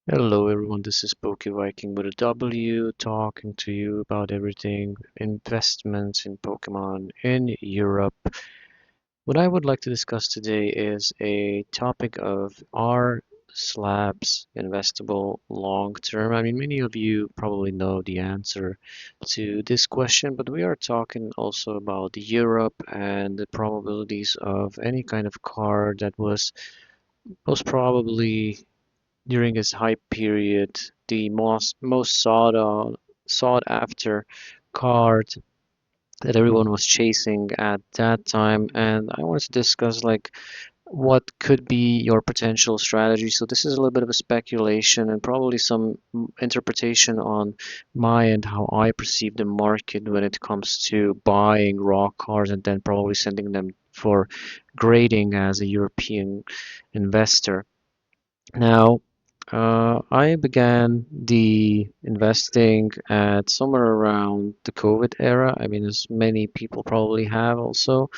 Hello everyone, this is Poke Viking with a W, talking to you about everything investments in Pokemon in Europe. What I would like to discuss today is a topic of are slabs investable long term? I mean, many of you probably know the answer to this question, but we are talking also about Europe and the probabilities of any kind of card that was most probably during his hype period, the most sought after card that everyone was chasing at that time. And I wanted to discuss like what could be your potential strategy. So this is a little bit of a speculation and probably some interpretation on my end, how I perceive the market when it comes to buying raw cards and then probably sending them for grading as a European investor. Now, I began the investing at somewhere around the COVID era. I mean, as many people probably have also.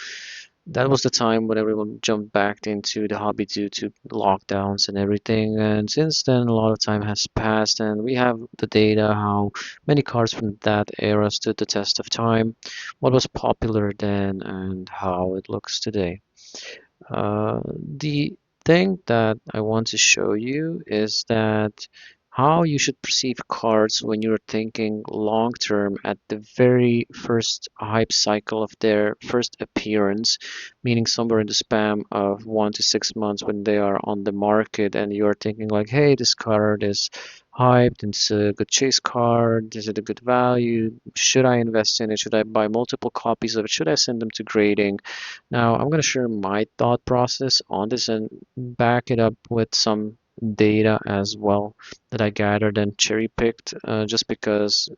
That was the time when everyone jumped back into the hobby due to lockdowns and everything. And since then, a lot of time has passed, and we have the data how many cards from that era stood the test of time, what was popular then, and how it looks today. The thing that I want to show you is that how you should perceive cards when you're thinking long term at the very first hype cycle of their first appearance, meaning somewhere in the span of 1 to 6 months when they are on the market and you're thinking like, hey, this card is hyped, it's a good chase card, is it a good value? Should I invest in it? Should I buy multiple copies of it? Should I send them to grading? Now, I'm going to share my thought process on this and back it up with some data as well that I gathered and cherry picked just because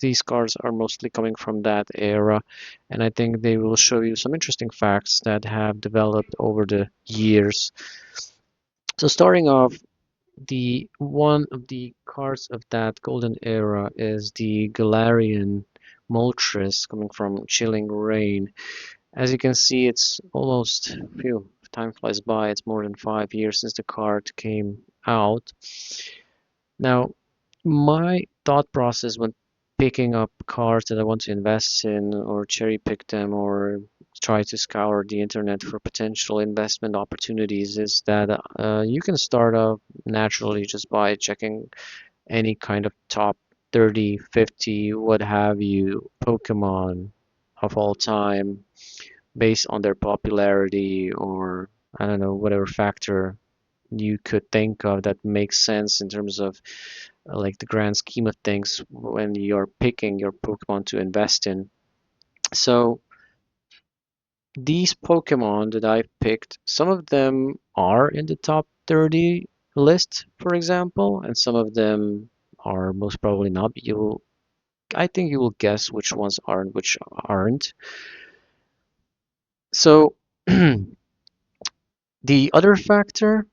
these cards are mostly coming from that era, and I think they will show you some interesting facts that have developed over the years. So, starting off, the one of the cards of that golden era is the Galarian Moltres coming from Chilling Reign. As you can see, it's almost, phew, time flies by. It's more than 5 years since the card came out. Now, my thought process when picking up cards that I want to invest in or cherry pick them or try to scour the internet for potential investment opportunities is that you can start off naturally just by checking any kind of top 30, 50, what have you, Pokemon of all time based on their popularity or I don't know, whatever factor you could think of that makes sense in terms of like the grand scheme of things when you're picking your Pokemon to invest in. So these Pokemon that I've picked, some of them are in the top 30 list, for example, and some of them are most probably not. I think you will guess which ones are and which aren't. So the other factor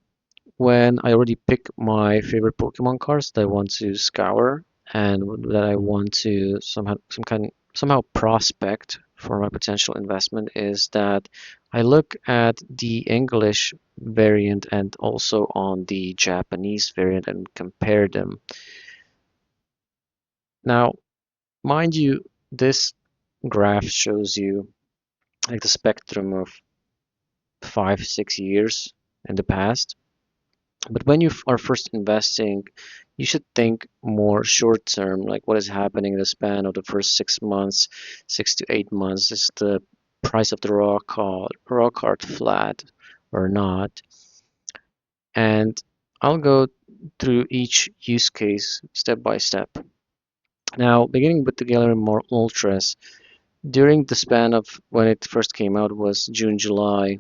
when I already pick my favorite Pokemon cards that I want to scour and that I want to somehow prospect for my potential investment is that I look at the English variant and also on the Japanese variant and compare them. Now, mind you, this graph shows you like the spectrum of 5, 6 years in the past. But when you are first investing, you should think more short term, like what is happening in the span of the first 6 months, 6 to 8 months. Is the price of the raw card flat or not? And I'll go through each use case step by step. Now, beginning with the Gallery Moltres, during the span of when it first came out was June, July.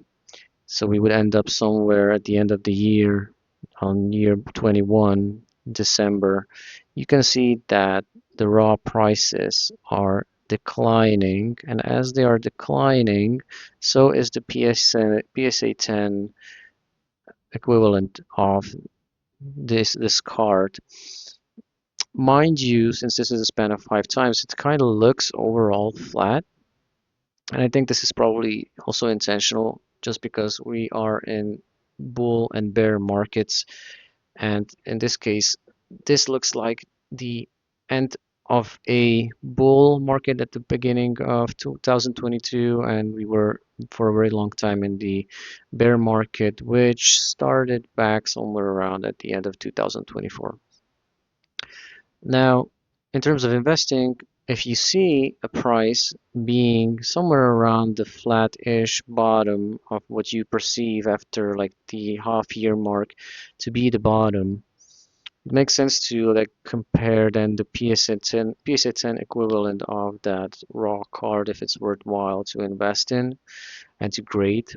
So we would end up somewhere at the end of the year on year 21, December. You can see that the raw prices are declining, and as they are declining, so is the PSA 10 equivalent of this card. Mind you, since this is a span of 5 times, it kind of looks overall flat, and I think this is probably also intentional just because we are in bull and bear markets And in this case, this looks like the end of a bull market at the beginning of 2022, and we were for a very long time in the bear market, which started back somewhere around at the end of 2024. Now, in terms of investing, if you see a price being somewhere around the flat-ish bottom of what you perceive after like the half-year mark to be the bottom, it makes sense to like compare then the PSA10 equivalent of that raw card if it's worthwhile to invest in and to grade.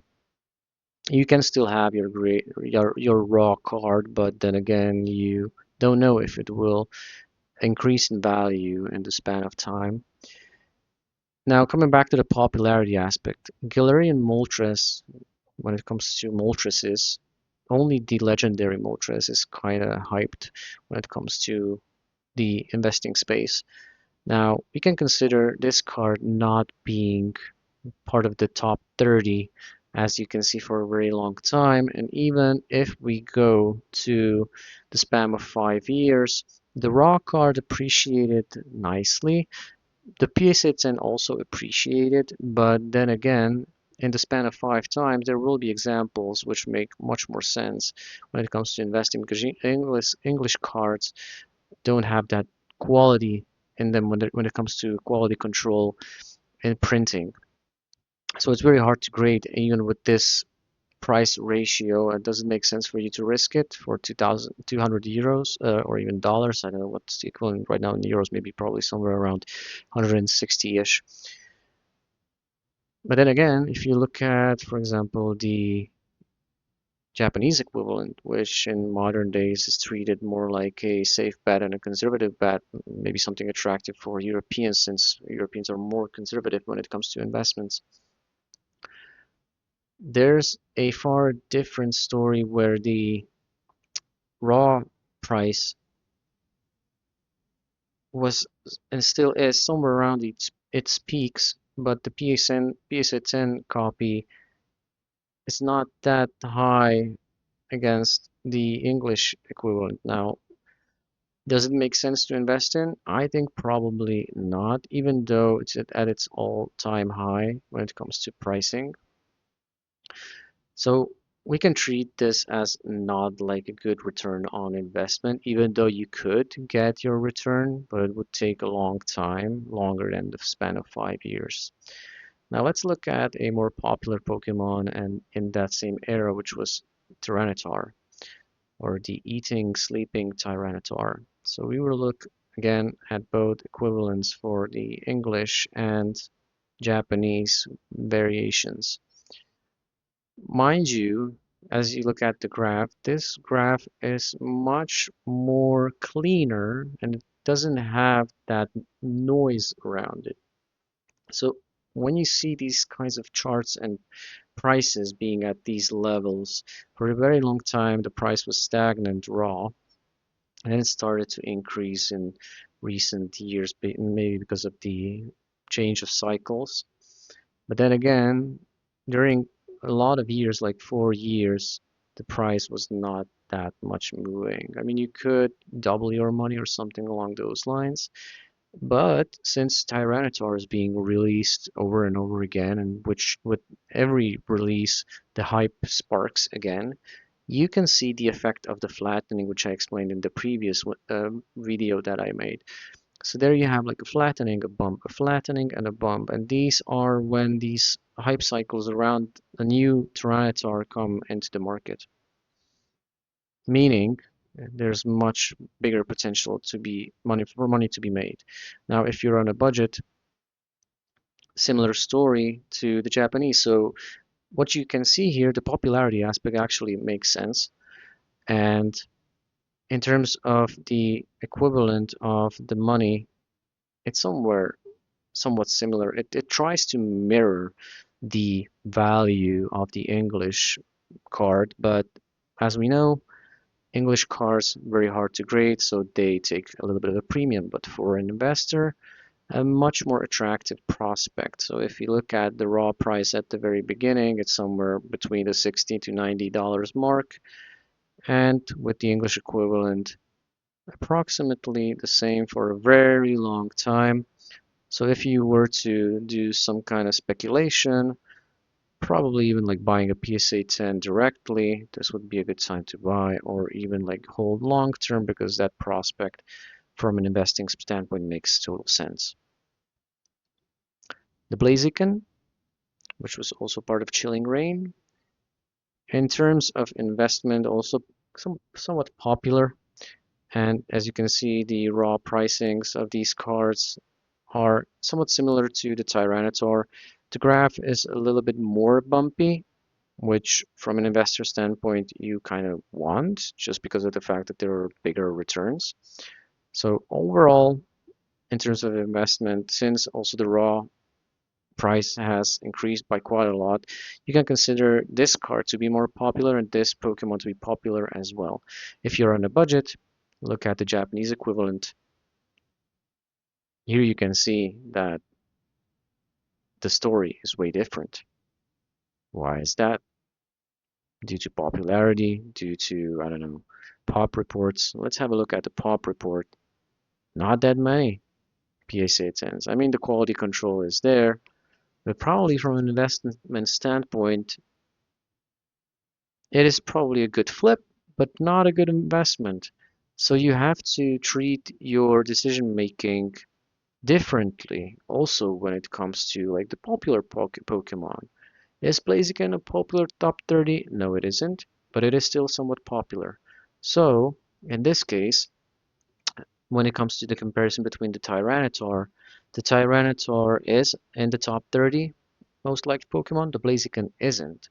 You can still have your raw card, but then again, you don't know if it will increase in value in the span of time. Now, coming back to the popularity aspect, Galarian Moltres, when it comes to Moltres, only the legendary Moltres is kind of hyped when it comes to the investing space. Now, we can consider this card not being part of the top 30, as you can see, for a very long time. And even if we go to the span of 5 years, the raw card appreciated nicely. The PSA 10 also appreciated, but then again, in the span of 5 times, there will be examples which make much more sense when it comes to investing because English cards don't have that quality in them when it comes to quality control and printing. So it's very hard to grade even with this price ratio. It doesn't make sense for you to risk it for 2,200 euros or even dollars. I don't know what's the equivalent right now in euros, maybe probably somewhere around 160-ish. But then again, if you look at, for example, the Japanese equivalent, which in modern days is treated more like a safe bet and a conservative bet, maybe something attractive for Europeans since Europeans are more conservative when it comes to investments. There's a far different story where the raw price was and still is somewhere around its peaks, but the PSA 10 copy is not that high against the English equivalent. Now, does it make sense to invest in? I think probably not, even though it's at its all-time high when it comes to pricing. So we can treat this as not like a good return on investment, even though you could get your return, but it would take a long time, longer than the span of 5 years. Now let's look at a more popular Pokemon and in that same era, which was Tyranitar, or the eating, sleeping Tyranitar. So we will look again at both equivalents for the English and Japanese variations. Mind you, as you look at the graph, this graph is much more cleaner and it doesn't have that noise around it. So when you see these kinds of charts and prices being at these levels, for a very long time the price was stagnant raw, and then it started to increase in recent years, maybe because of the change of cycles. But then again, during a lot of years, like 4 years, the price was not that much moving. I mean, you could double your money or something along those lines. But since Tyranitar is being released over and over again, and which with every release the hype sparks again, you can see the effect of the flattening, which I explained in the previous video that I made. So there you have like a flattening, a bump, a flattening, and a bump. And these are when these hype cycles around a new Tyranitar come into the market. Meaning there's much bigger potential to be money to be made. Now, if you're on a budget, similar story to the Japanese. So what you can see here, the popularity aspect actually makes sense. And in terms of the equivalent of the money, it's somewhat similar. It tries to mirror the value of the English card, but as we know, English cards very hard to grade, so they take a little bit of a premium. But for an investor, a much more attractive prospect. So if you look at the raw price at the very beginning, it's somewhere between the $60 to $90 mark. and with the English equivalent, approximately the same for a very long time. So if you were to do some kind of speculation, probably even like buying a PSA 10 directly, this would be a good time to buy, or even like hold long term because that prospect from an investing standpoint makes total sense. The Blaziken, which was also part of Chilling Reign, in terms of investment, also somewhat popular. And as you can see, the raw pricings of these cards are somewhat similar to the Tyranitar. The graph is a little bit more bumpy, which from an investor standpoint you kind of want just because of the fact that there are bigger returns. So overall, in terms of investment, since also the raw price has increased by quite a lot, you can consider this card to be more popular and this Pokemon to be popular as well. If you're on a budget, look at the Japanese equivalent. Here you can see that the story is way different. Why is that? Due to popularity, due to, I don't know, pop reports. Let's have a look at the pop report. Not that many PSA 10s. I mean, the quality control is there, but probably from an investment standpoint, it is probably a good flip, but not a good investment. So you have to treat your decision making differently also when it comes to like the popular Pokemon. Is Blaziken a popular top 30? No, it isn't, but it is still somewhat popular. So, in this case, when it comes to the comparison between the Tyranitar is in the top 30 most liked Pokemon, the Blaziken isn't.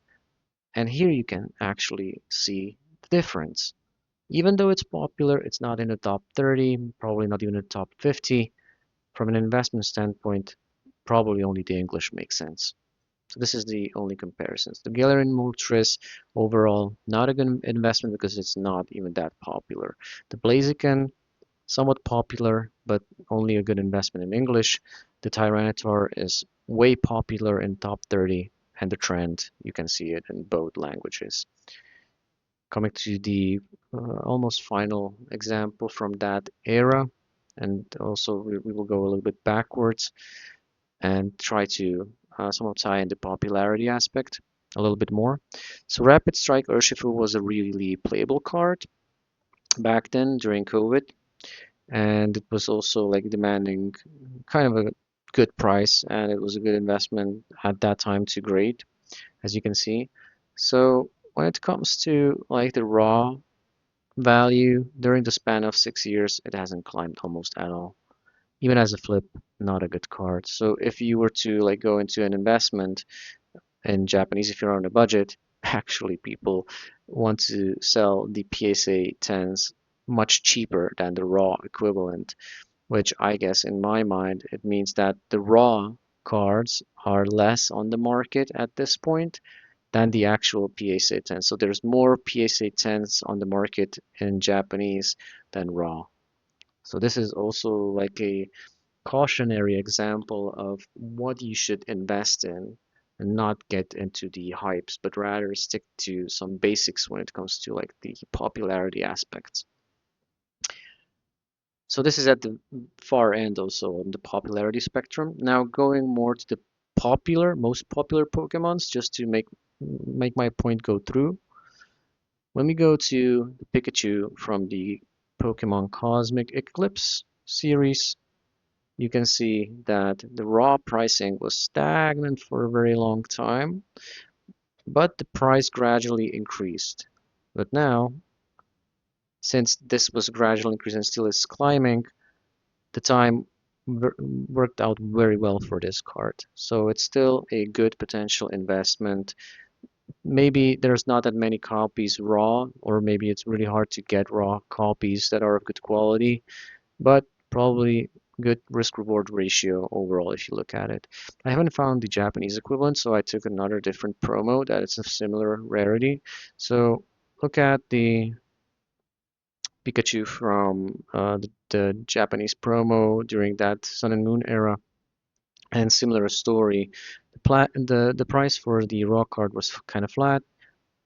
And here you can actually see the difference. Even though it's popular, it's not in the top 30, probably not even in the top 50. From an investment standpoint, probably only the English makes sense. So this is the only comparisons. The Galarian Moltres overall not a good investment because it's not even that popular. The Blaziken somewhat popular, but only a good investment in English. The Tyranitar is way popular in top 30, and the trend you can see it in both languages. Coming to the almost final example from that era, and also we will go a little bit backwards and try to somewhat tie in the popularity aspect a little bit more. So Rapid Strike Urshifu was a really playable card back then during COVID, and it was also like demanding kind of a good price, and it was a good investment at that time to grade, as you can see. So when it comes to like the raw value during the span of 6 years, it hasn't climbed almost at all. Even as a flip, not a good card. So if you were to like go into an investment in Japanese, if you're on a budget, actually people want to sell the PSA 10s much cheaper than the raw equivalent, which I guess in my mind it means that the raw cards are less on the market at this point than the actual PSA 10. So there's more PSA 10s on the market in Japanese than raw. So this is also like a cautionary example of what you should invest in and not get into the hypes, but rather stick to some basics when it comes to like the popularity aspects. So this is at the far end also on the popularity spectrum. Now going more to the most popular Pokemons, just to make my point go through. When we go to the Pikachu from the Pokemon Cosmic Eclipse series, you can see that the raw pricing was stagnant for a very long time, but the price gradually increased. But now, since this was gradually increasing and still is climbing, the time worked out very well for this card. So it's still a good potential investment. Maybe there's not that many copies raw, or maybe it's really hard to get raw copies that are of good quality, but probably good risk reward ratio overall if you look at it. I haven't found the Japanese equivalent, so I took another different promo that is of similar rarity. So look at the Pikachu from the Japanese promo during that Sun and Moon era, and similar story. The price for the raw card was kind of flat,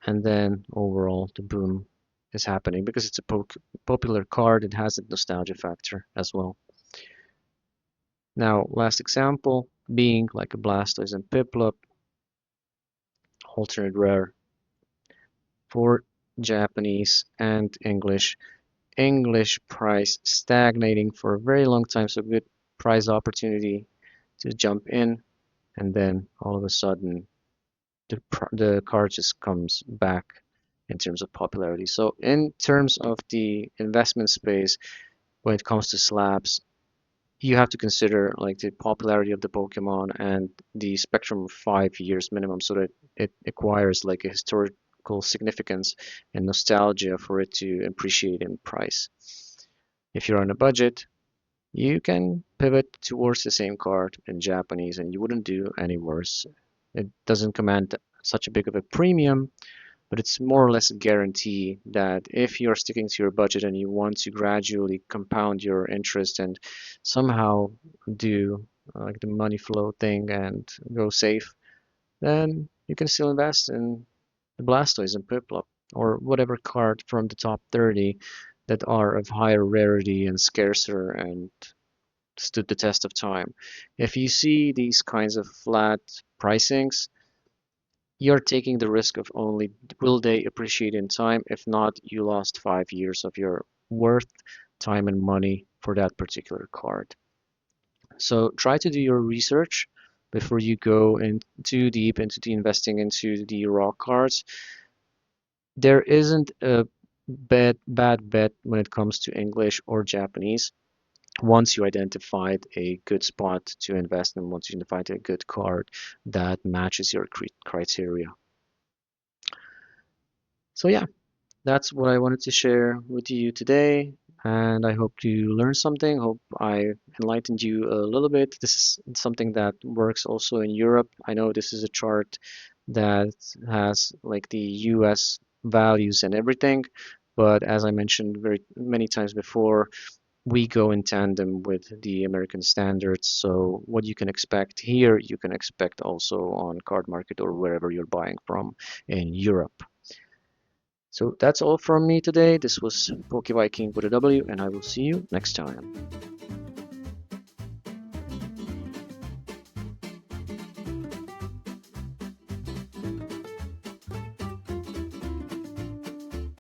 and then overall the boom is happening because it's a popular card. It has a nostalgia factor as well. Now, last example being like a Blastoise and Piplup, alternate rare for Japanese and English. English price stagnating for a very long time, so good price opportunity to jump in, and then all of a sudden the card just comes back in terms of popularity. So in terms of the investment space, when it comes to slabs, you have to consider like the popularity of the Pokemon and the spectrum of 5 years minimum, so that it acquires like a historical significance and nostalgia for it to appreciate in price. If you're on a budget, you can pivot towards the same card in Japanese and you wouldn't do any worse. It doesn't command such a big of a premium, but it's more or less a guarantee that if you're sticking to your budget and you want to gradually compound your interest and somehow do like the money flow thing and go safe, then you can still invest in the Blastoise and Piplup or whatever card from the top 30 that are of higher rarity and scarcer and stood the test of time. If you see these kinds of flat pricings, you're taking the risk of only will they appreciate in time. If not, you lost 5 years of your worth, time, and money for that particular card. So try to do your research before you go in too deep into the investing into the raw cards. There isn't a bad bet when it comes to English or Japanese. Once you identified a good spot to invest in, once you identified a good card that matches your criteria. So yeah, that's what I wanted to share with you today, and I hope you learned something. Hope I enlightened you a little bit. This is something that works also in Europe. I know this is a chart that has like the US values and everything, but as I mentioned very many times before, we go in tandem with the American standards. So what you can expect here, you can expect also on card market or wherever you're buying from in Europe. So that's all from me today. This was Poke Viking with a W, and I will see you next time.